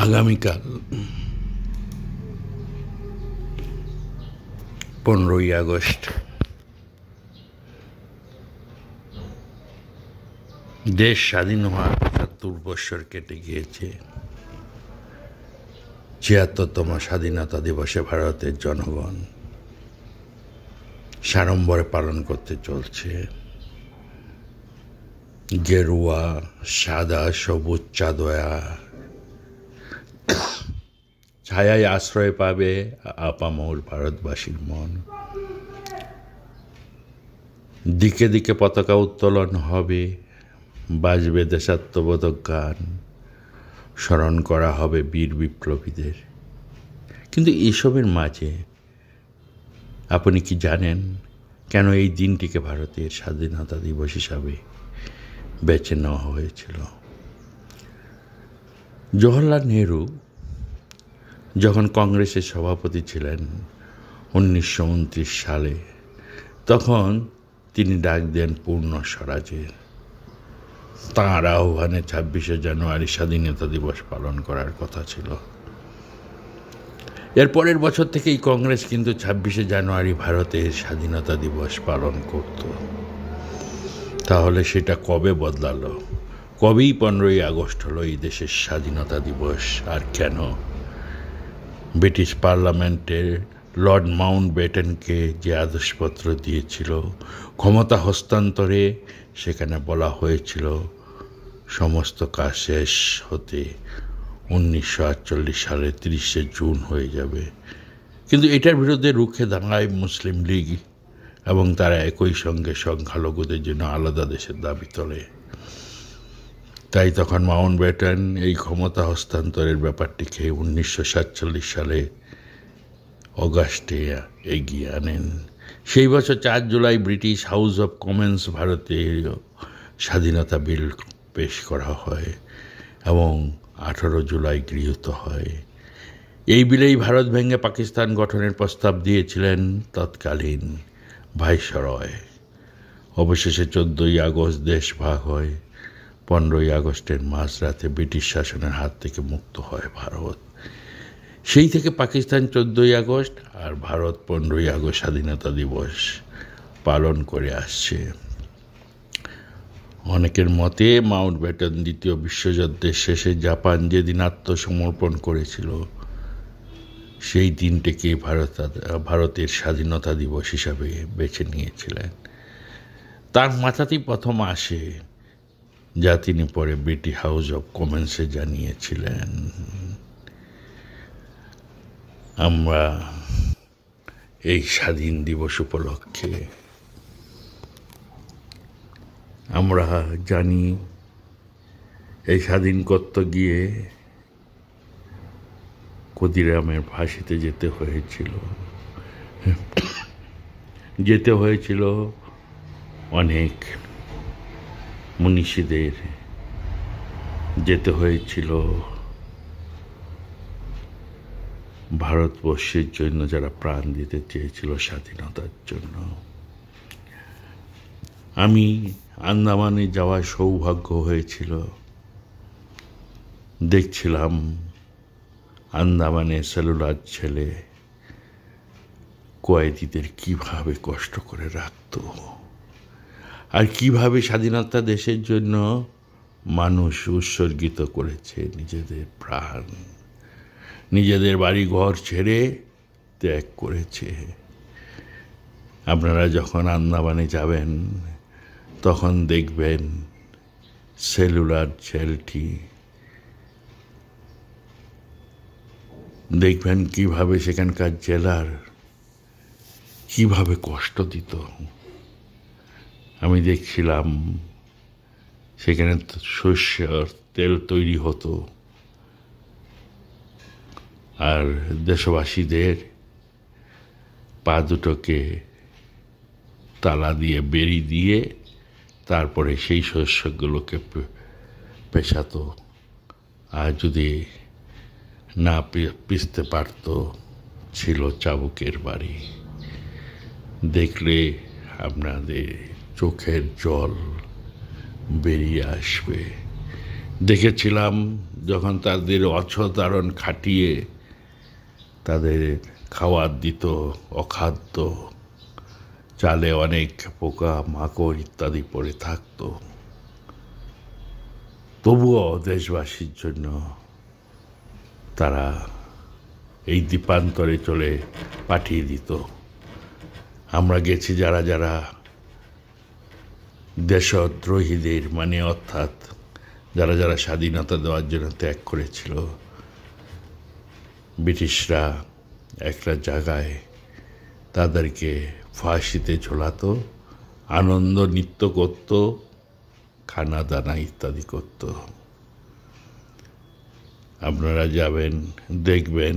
আগামীকাল 15ই আগস্ট দেশ স্বাধীন হওয়ার ৭৫ বৎসর কেটে গিয়েছে। ৭৬তম স্বাধীনতা দিবসে ভারতের জনগণ সাড়ম্বরে পালন করতে চলছে। গেরুয়া, সাদা, সবুজ চাঁদোয়া ছায়ায় আশ্রয় পাবে আপামর ভারতবাসীর মন। দিকে দিকে পতাকা উত্তোলন হবে, বাজবে দেশাত্মবোধক গান, স্মরণ করা হবে বীর বিপ্লবীদের। কিন্তু এসবের মাঝে আপনি কি জানেন কেন এই দিনটিকে ভারতের স্বাধীনতা দিবস হিসাবে বেছে নেওয়া হয়েছিল? জওহরলাল নেহরু যখন কংগ্রেসের সভাপতি ছিলেন 1929 সালে, তখন তিনি ডাক দেন পূর্ণ স্বরাজের। তাঁর আহ্বানে 26শে জানুয়ারি স্বাধীনতা দিবস পালন করার কথা ছিল। এর পরের বছর থেকেই কংগ্রেস কিন্তু 26শে জানুয়ারি ভারতের স্বাধীনতা দিবস পালন করত। তাহলে সেটা কবে বদলালো? কবেই 15ই আগস্ট হলো এই দেশের স্বাধীনতা দিবস? আর কেন? ব্রিটিশ পার্লামেন্টের লর্ড মাউন্টব্যাটেনকে যে আদেশপত্র দিয়েছিল ক্ষমতা হস্তান্তরে, সেখানে বলা হয়েছিল সমস্ত কাজ শেষ হতে 1948 সালের 30শে জুন হয়ে যাবে। কিন্তু এটার বিরুদ্ধে রুখে দাঁড়ায় মুসলিম লীগ এবং তারা একই সঙ্গে সংখ্যালঘুদের জন্য আলাদা দেশের দাবি তোলে। তাই তখন মাউন্টব্যাটেন এই ক্ষমতা হস্তান্তরের ব্যাপারটিকে 1947 সালে অগাস্টে এগিয়ে আনেন। সেই বছর 4 July British house of Commons ভারতের স্বাধীনতা বিল পেশ করা হয় এবং 18 জুলাই গৃহীত হয়। এই বিলেই ভারত ভেঙে পাকিস্তান গঠনের প্রস্তাব দিয়েছিলেন তৎকালীন ভাইসরয়। অবশেষে 14ই আগস্ট দেশ ভাগ হয়। 15ই আগস্টের মাঝরাতে ব্রিটিশ শাসনের হাত থেকে মুক্ত হয় ভারত। সেই থেকে পাকিস্তান 14ই আগস্ট আর ভারত 15ই আগস্ট স্বাধীনতা দিবস পালন করে আসছে। অনেকের মতে মাউন্টব্যাটেন দ্বিতীয় বিশ্বযুদ্ধের শেষে জাপান যেদিন আত্মসমর্পণ করেছিল, সেই দিনটিকে ভারতের স্বাধীনতা দিবস হিসাবে বেছে নিয়েছিলেন। তার মাথাতেই প্রথম আসে, যা তিনি পরে ব্রিটিশ হাউস অব কমন্সে জানিয়েছিলেন। আমরা এই স্বাধীন দিবস উপলক্ষে আমরা জানি এই স্বাধীন করতে গিয়ে ক্ষুদিরামের ফাঁসিতে যেতে হয়েছিল অনেক মনীষীদের, যেতে হয়েছিল ভারতবর্ষের জন্য যারা প্রাণ দিতে চেয়েছিল স্বাধীনতার জন্য। আমি আন্দামানে যাওয়ার সৌভাগ্য হয়েছিল। দেখছিলাম আন্দামানে সেলুলার ছেলে কয়েদিদের কিভাবে কষ্ট করে রাখত, আর কিভাবে স্বাধীনতা দেশের জন্য মানুষ উৎসর্গিত করেছে নিজেদের প্রাণ, নিজেদের বাড়ি ঘর ছেড়ে ত্যাগ করেছে। আপনারা যখন আন্দামানে যাবেন তখন দেখবেন সেলুলার জেলটি, দেখবেন কিভাবে সেখানকার জেলার কিভাবে কষ্ট দিত। আমি দেখছিলাম সেখানে সর্ষের তেল তৈরি হতো, আর দেশবাসীদের পা দুটোকে তালা দিয়ে বেরি দিয়ে তারপরে সেই শস্যগুলোকে পেশাতো। আর যদি না পিষতে পারত, ছিল চাবুকের বাড়ি। দেখলে আপনাদের চোখের জল বেরিয়ে আসবে দেখেছিলাম যখন তাদের অসাধারণ খাটিয়ে তাদের খাবার দিত, অখাদ্য চালে অনেক পোকা মাকড় ইত্যাদি পড়ে থাকতো, তবুও দেশবাসীর জন্য তারা এই দ্বীপান্তরে চলে পাঠিয়ে দিত। আমরা গেছি যারা যারা দেশদ্রোহীদের মানে অর্থাৎ যারা যারা স্বাধীনতা দেওয়ার জন্য ত্যাগ করেছিল, ব্রিটিশরা একটা জায়গায় তাদেরকে ফাঁসিতে ঝোলাতো, আনন্দ নৃত্য করত, খানা দানা ইত্যাদি করত। আপনারা যাবেন, দেখবেন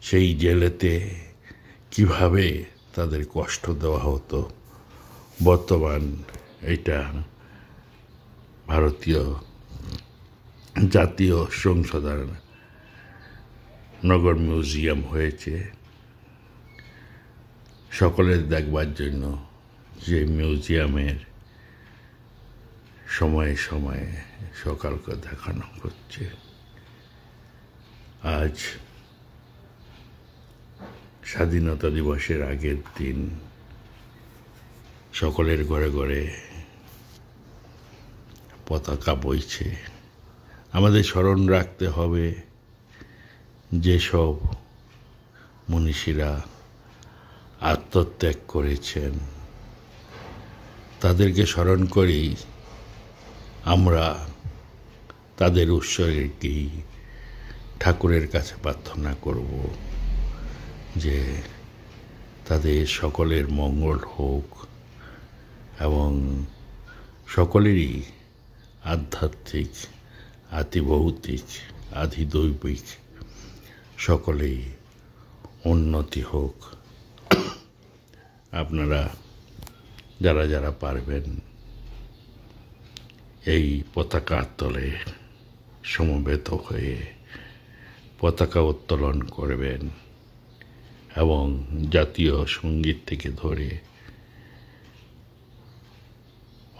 সেই জেলেতে কিভাবে তাদের কষ্ট দেওয়া হতো। বর্তমান এটা ভারতীয় জাতীয় সংসদের নগর মিউজিয়াম হয়েছে সকলের দেখবার জন্য, যে মিউজিয়ামের সময়ে সময়ে সকালকে দেখানো হচ্ছে। আজ স্বাধীনতা দিবসের আগের দিন সকলের ঘরে ঘরে পতাকা বইছে। আমাদের স্মরণ রাখতে হবে যেসব মনীষীরা আত্মত্যাগ করেছেন, তাদেরকে স্মরণ করেই আমরা তাদের উৎসর্গেই ঠাকুরের কাছে প্রার্থনা করব যে তাদের সকলের মঙ্গল হোক এবং সকলেরই আধ্যাত্মিক, আতিভৌতিক, আধিদৈবিক সকলেই উন্নতি হোক। আপনারা যারা যারা পারবেন এই পতাকার তলে সমবেত হয়ে পতাকা উত্তোলন করবেন এবং জাতীয় সঙ্গীত থেকে ধরে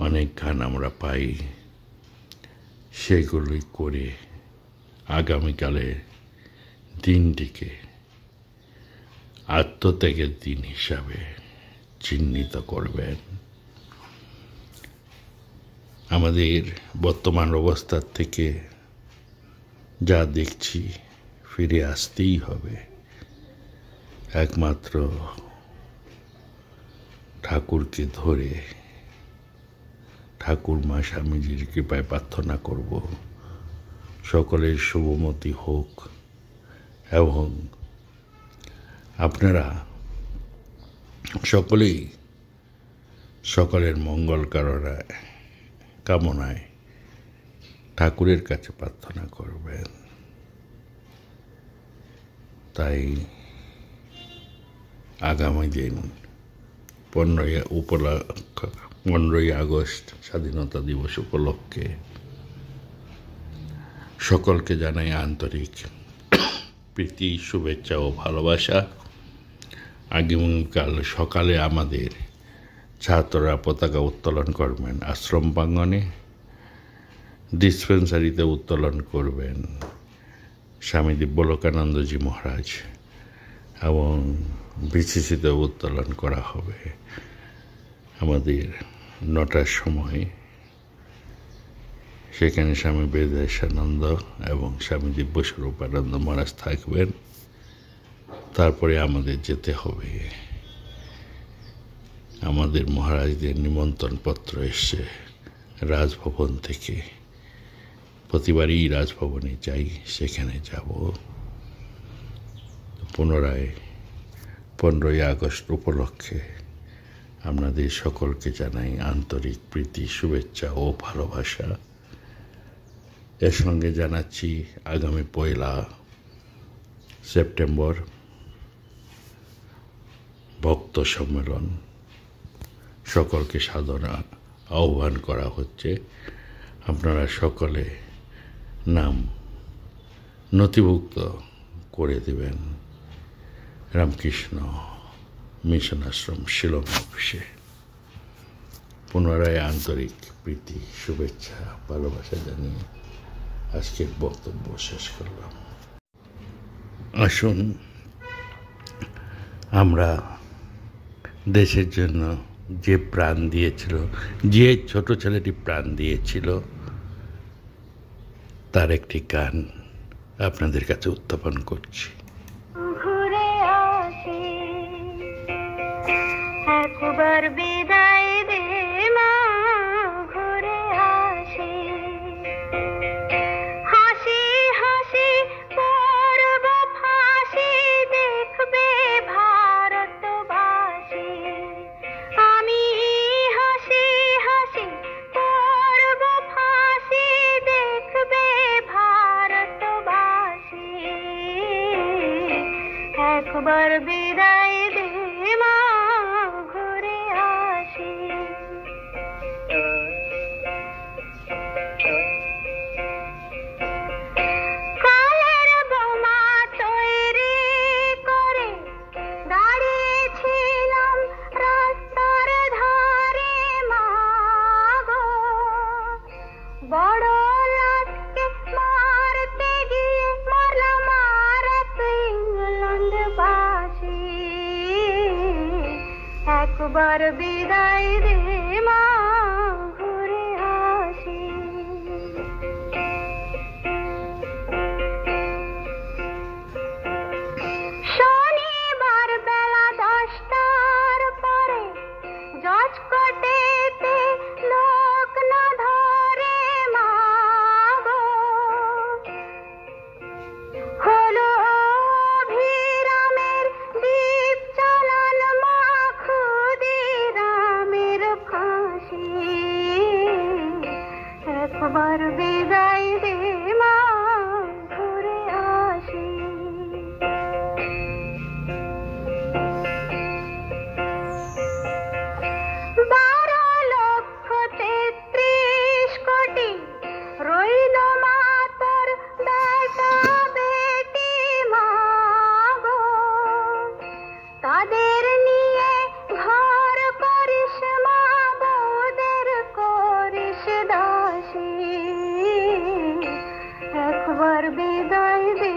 অনেক গান আমরা পাই, সেগুলোই করে আগামীকালে দিনটিকে আত্মত্যাগের দিন হিসাবে চিহ্নিত করবেন। আমাদের বর্তমান অবস্থার থেকে যা দেখছি ফিরে আসতেই হবে। একমাত্র ঠাকুরকে ধরে ঠাকুর মা স্বামীজির কৃপায় প্রার্থনা করব সকলের শুভমতি হোক এবং আপনারা সকলেই সকলের মঙ্গল কামনায় ঠাকুরের কাছে প্রার্থনা করবেন। তাই আগামী দিন 15ই আগস্ট স্বাধীনতা দিবস উপলক্ষে সকলকে জানাই আন্তরিক প্রীতি, শুভেচ্ছা ও ভালোবাসা। আগামীকাল সকালে আমাদের ছাত্ররা পতাকা উত্তোলন করবেন আশ্রম প্রাঙ্গণে, ডিসপেন্সারিতে উত্তোলন করবেন স্বামী দিব্যলোকানন্দজি মহারাজ এবং বিসিসিতে উত্তোলন করা হবে আমাদের 9টার সময়। সেখানে স্বামী বেদেশানন্দ এবং স্বামী দিব্যস্বরূপানন্দ মহারাজ থাকবেন। তারপরে আমাদের যেতে হবে, আমাদের মহারাজদের নিমন্ত্রণপত্র এসছে রাজভবন থেকে। প্রতিবারই রাজভবনে যাই, সেখানে যাব। পুনরায় 15ই আগস্ট উপলক্ষে আপনাদের সকলকে জানাই আন্তরিক প্রীতি, শুভেচ্ছা ও ভালোবাসা। এর সঙ্গে জানাচ্ছি আগামী 1 সেপ্টেম্বর ভক্ত সম্মেলন, সকলকে সাদরে আহ্বান করা হচ্ছে। আপনারা সকলে নাম নথিভুক্ত করে দেবেন রামকৃষ্ণ মিশন আশ্রম শিলং অফিসে। পুনরায় আন্তরিক প্রীতি, শুভেচ্ছা, ভালোবাসা জানিয়ে আজকের বক্তব্য শেষ করলাম। আসুন আমরা দেশের জন্য যে প্রাণ দিয়েছিল, যে ছোট ছেলেটি প্রাণ দিয়েছিল, তার একটি গান আপনাদের কাছে উত্থাপন করছি। ঘুরে আসি, একবার বিদায় দে মা, ঘুরে আসি। হাসি হাসি পরব ফাঁসি, দেখবে ভারতবাসী। আমি হাসি হাসি পরব ফাঁসি, দেখবে ভারতবাসী। একবার বিদায় দে মা, ঘুরে আসি। কালের বোমা তৈরি করে দাঁড়িয়েছিলাম রাস্তার ধারে মা গো। বড় লাটকে মারতে গিয়ে মরলাম আর এক ইংল্যান্ডবাসী। একবার বিদায় দে মা, ঘুরে আসি। শনিবার বেলা 10টার পরে জজ কোর্টেতে লোক না ধরে মা গো। হলো অভিরামের দ্বীপ চালান মা, ক্ষুদিরামের ফাঁসি। একবার বিদায় দে মা, ঘুরে আসি। বারো লক্ষ 33 কোটি রইল মা তোর বেটা বেটি মা গো। তাদের নিয়ে ঘর করিস মা, বউদের করিস দাসী। একবার বিদায় দে